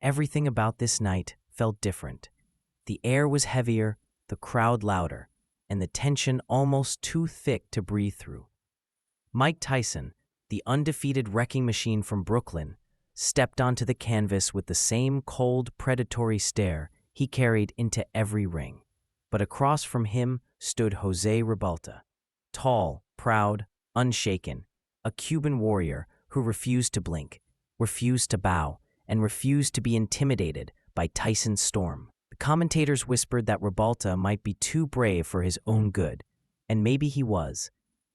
Everything about this night felt different. The air was heavier, the crowd louder, and the tension almost too thick to breathe through. Mike Tyson, the undefeated wrecking machine from Brooklyn, stepped onto the canvas with the same cold, predatory stare he carried into every ring. But across from him stood Jose Ribalta, tall, proud, unshaken, a Cuban warrior who refused to blink, refused to bow, and refused to be intimidated by Tyson's storm. The commentators whispered that Ribalta might be too brave for his own good, and maybe he was,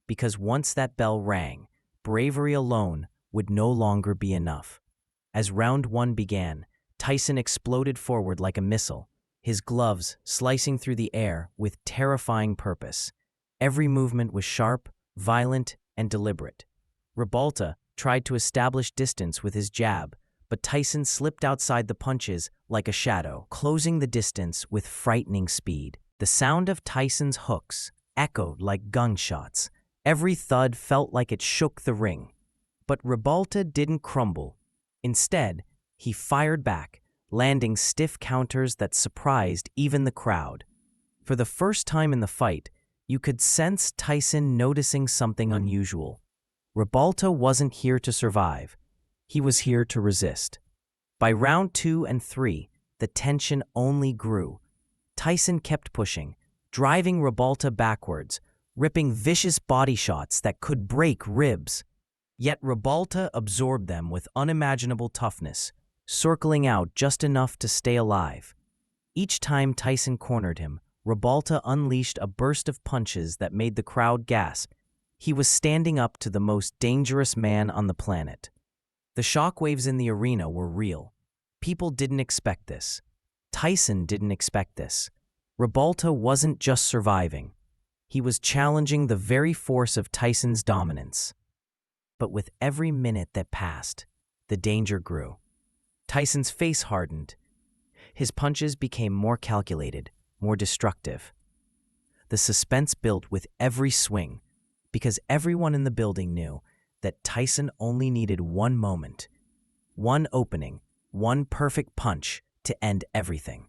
because once that bell rang, bravery alone would no longer be enough. As round one began, Tyson exploded forward like a missile, his gloves slicing through the air with terrifying purpose. Every movement was sharp, violent, and deliberate. Ribalta tried to establish distance with his jab, but Tyson slipped outside the punches like a shadow, closing the distance with frightening speed. The sound of Tyson's hooks echoed like gunshots. Every thud felt like it shook the ring. But Ribalta didn't crumble. Instead, he fired back, landing stiff counters that surprised even the crowd. For the first time in the fight, you could sense Tyson noticing something unusual. Ribalta wasn't here to survive. He was here to resist. By round 2 and 3, the tension only grew. Tyson kept pushing, driving Ribalta backwards, ripping vicious body shots that could break ribs. Yet Ribalta absorbed them with unimaginable toughness, circling out just enough to stay alive. Each time Tyson cornered him, Ribalta unleashed a burst of punches that made the crowd gasp. He was standing up to the most dangerous man on the planet. The shockwaves in the arena were real. People didn't expect this. Tyson didn't expect this. Ribalta wasn't just surviving. He was challenging the very force of Tyson's dominance. But with every minute that passed, the danger grew. Tyson's face hardened. His punches became more calculated, more destructive. The suspense built with every swing, because everyone in the building knew that Tyson only needed one moment, one opening, one perfect punch to end everything.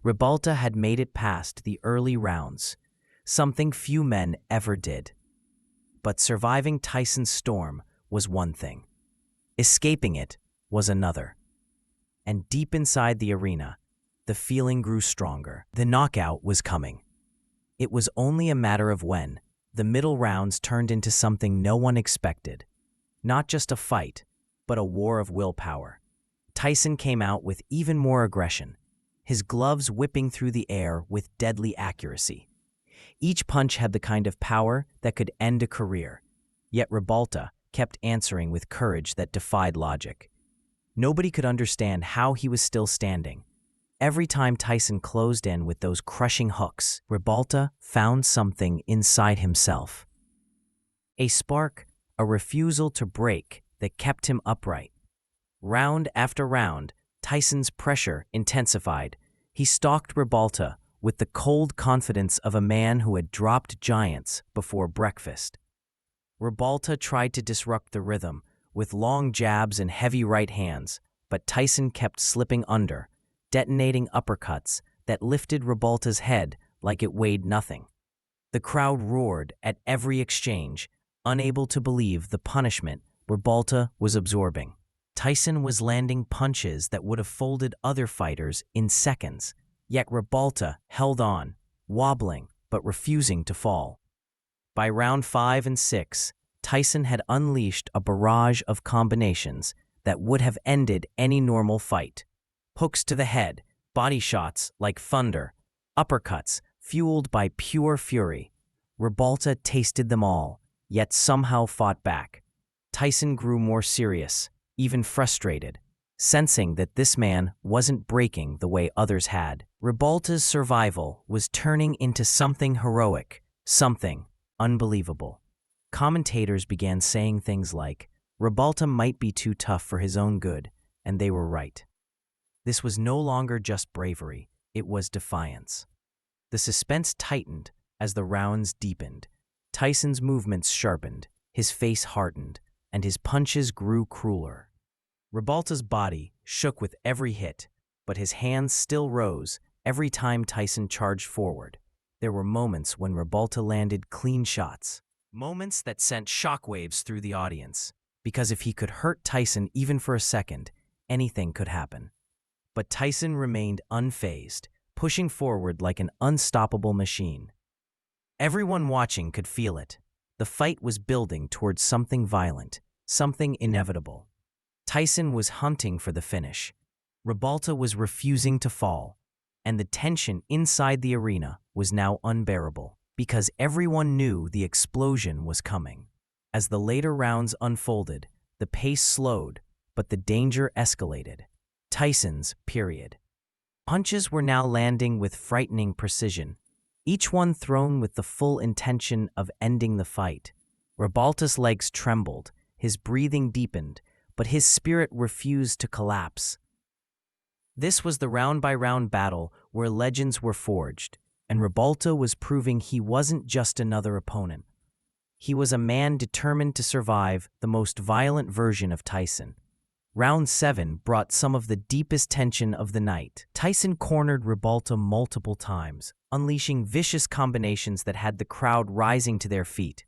Ribalta had made it past the early rounds, something few men ever did. But surviving Tyson's storm was one thing. Escaping it was another. And deep inside the arena, the feeling grew stronger. The knockout was coming. It was only a matter of when. The middle rounds turned into something no one expected. Not just a fight, but a war of willpower. Tyson came out with even more aggression, his gloves whipping through the air with deadly accuracy. Each punch had the kind of power that could end a career. Yet Ribalta kept answering with courage that defied logic. Nobody could understand how he was still standing. Every time Tyson closed in with those crushing hooks, Ribalta found something inside himself. A spark, a refusal to break that kept him upright. Round after round, Tyson's pressure intensified. He stalked Ribalta with the cold confidence of a man who had dropped giants before breakfast. Ribalta tried to disrupt the rhythm with long jabs and heavy right hands, but Tyson kept slipping under, detonating uppercuts that lifted Ribalta's head like it weighed nothing. The crowd roared at every exchange, unable to believe the punishment Ribalta was absorbing. Tyson was landing punches that would have folded other fighters in seconds, yet Ribalta held on, wobbling but refusing to fall. By round 5 and 6, Tyson had unleashed a barrage of combinations that would have ended any normal fight. Hooks to the head, body shots like thunder, uppercuts fueled by pure fury. Ribalta tasted them all, yet somehow fought back. Tyson grew more serious, even frustrated, sensing that this man wasn't breaking the way others had. Ribalta's survival was turning into something heroic, something unbelievable. Commentators began saying things like, Ribalta might be too tough for his own good, and they were right. This was no longer just bravery, it was defiance. The suspense tightened as the rounds deepened. Tyson's movements sharpened, his face hardened, and his punches grew crueler. Ribalta's body shook with every hit, but his hands still rose every time Tyson charged forward. There were moments when Ribalta landed clean shots, moments that sent shockwaves through the audience, because if he could hurt Tyson even for a second, anything could happen. But Tyson remained unfazed, pushing forward like an unstoppable machine. Everyone watching could feel it. The fight was building towards something violent, something inevitable. Tyson was hunting for the finish. Ribalta was refusing to fall, and the tension inside the arena was now unbearable, because everyone knew the explosion was coming. As the later rounds unfolded, the pace slowed, but the danger escalated. Tyson's period. Punches were now landing with frightening precision, each one thrown with the full intention of ending the fight. Ribalta's legs trembled, his breathing deepened, but his spirit refused to collapse. This was the round-by-round battle where legends were forged, and Ribalta was proving he wasn't just another opponent. He was a man determined to survive the most violent version of Tyson. Round 7 brought some of the deepest tension of the night. Tyson cornered Ribalta multiple times, unleashing vicious combinations that had the crowd rising to their feet.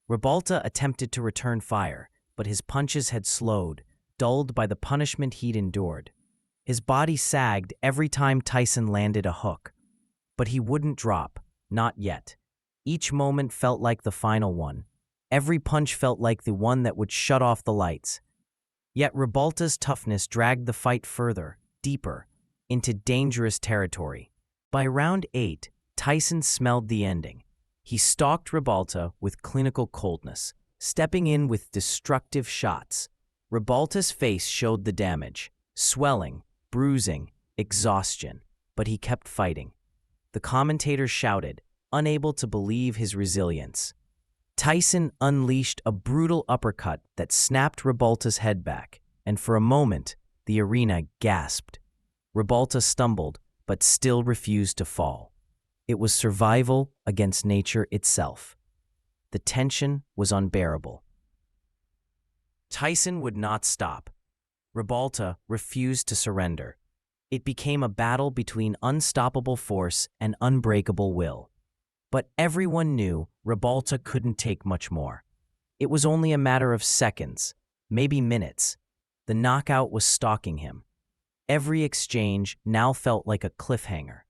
Ribalta attempted to return fire, but his punches had slowed, dulled by the punishment he'd endured. His body sagged every time Tyson landed a hook. But he wouldn't drop, not yet. Each moment felt like the final one. Every punch felt like the one that would shut off the lights. Yet Ribalta's toughness dragged the fight further, deeper, into dangerous territory. By round 8, Tyson smelled the ending. He stalked Ribalta with clinical coldness, stepping in with destructive shots. Ribalta's face showed the damage, swelling, bruising, exhaustion, but he kept fighting. The commentators shouted, unable to believe his resilience. Tyson unleashed a brutal uppercut that snapped Ribalta's head back, and for a moment, the arena gasped. Ribalta stumbled, but still refused to fall. It was survival against nature itself. The tension was unbearable. Tyson would not stop. Ribalta refused to surrender. It became a battle between unstoppable force and unbreakable will. But everyone knew Ribalta couldn't take much more. It was only a matter of seconds, maybe minutes. The knockout was stalking him. Every exchange now felt like a cliffhanger.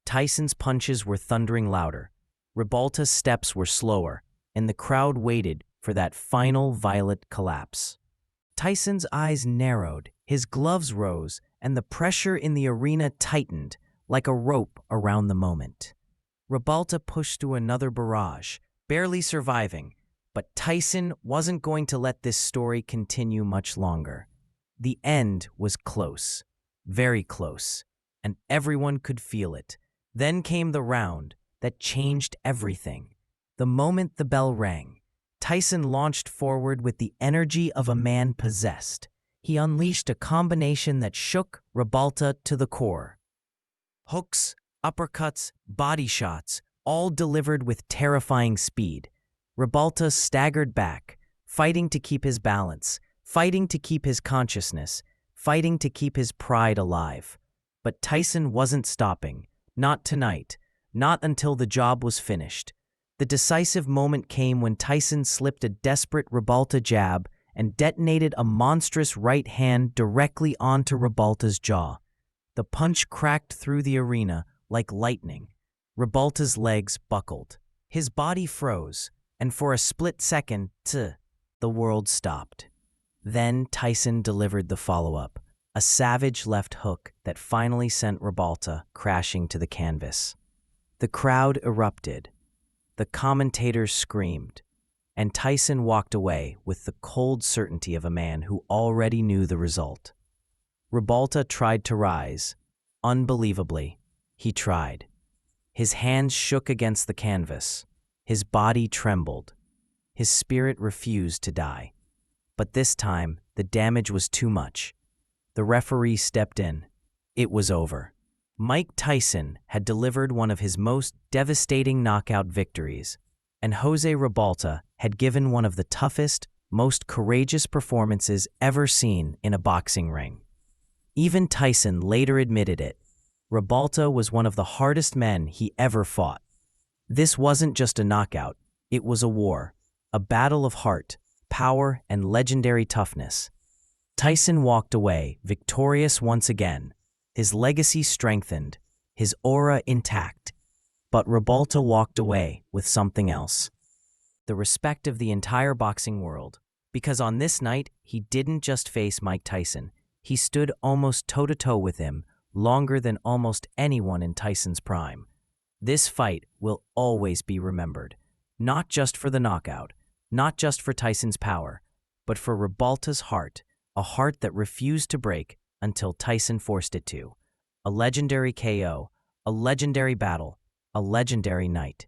Tyson's punches were thundering louder. Ribalta's steps were slower, and the crowd waited for that final violent collapse. Tyson's eyes narrowed, his gloves rose, and the pressure in the arena tightened like a rope around the moment. Ribalta pushed through another barrage, barely surviving, but Tyson wasn't going to let this story continue much longer. The end was close, very close, and everyone could feel it. Then came the round that changed everything. The moment the bell rang, Tyson launched forward with the energy of a man possessed. He unleashed a combination that shook Ribalta to the core. Hooks, uppercuts, body shots, all delivered with terrifying speed. Ribalta staggered back, fighting to keep his balance, fighting to keep his consciousness, fighting to keep his pride alive. But Tyson wasn't stopping. Not tonight. Not until the job was finished. The decisive moment came when Tyson slipped a desperate Ribalta jab and detonated a monstrous right hand directly onto Ribalta's jaw. The punch cracked through the arena like lightning. Ribalta's legs buckled. His body froze, and for a split second, the world stopped. Then Tyson delivered the follow-up, a savage left hook that finally sent Ribalta crashing to the canvas. The crowd erupted. The commentators screamed, and Tyson walked away with the cold certainty of a man who already knew the result. Ribalta tried to rise. Unbelievably, he tried. His hands shook against the canvas. His body trembled. His spirit refused to die. But this time, the damage was too much. The referee stepped in. It was over. Mike Tyson had delivered one of his most devastating knockout victories, and Jose Ribalta had given one of the toughest, most courageous performances ever seen in a boxing ring. Even Tyson later admitted it. Ribalta was one of the hardest men he ever fought. This wasn't just a knockout, it was a war, a battle of heart, power, and legendary toughness. Tyson walked away, victorious once again, his legacy strengthened, his aura intact. But Ribalta walked away with something else. The respect of the entire boxing world. Because on this night, he didn't just face Mike Tyson, he stood almost toe-to-toe with him, longer than almost anyone in Tyson's prime. This fight will always be remembered, not just for the knockout, not just for Tyson's power, but for Ribalta's heart, a heart that refused to break until Tyson forced it to. A legendary KO, a legendary battle, a legendary night.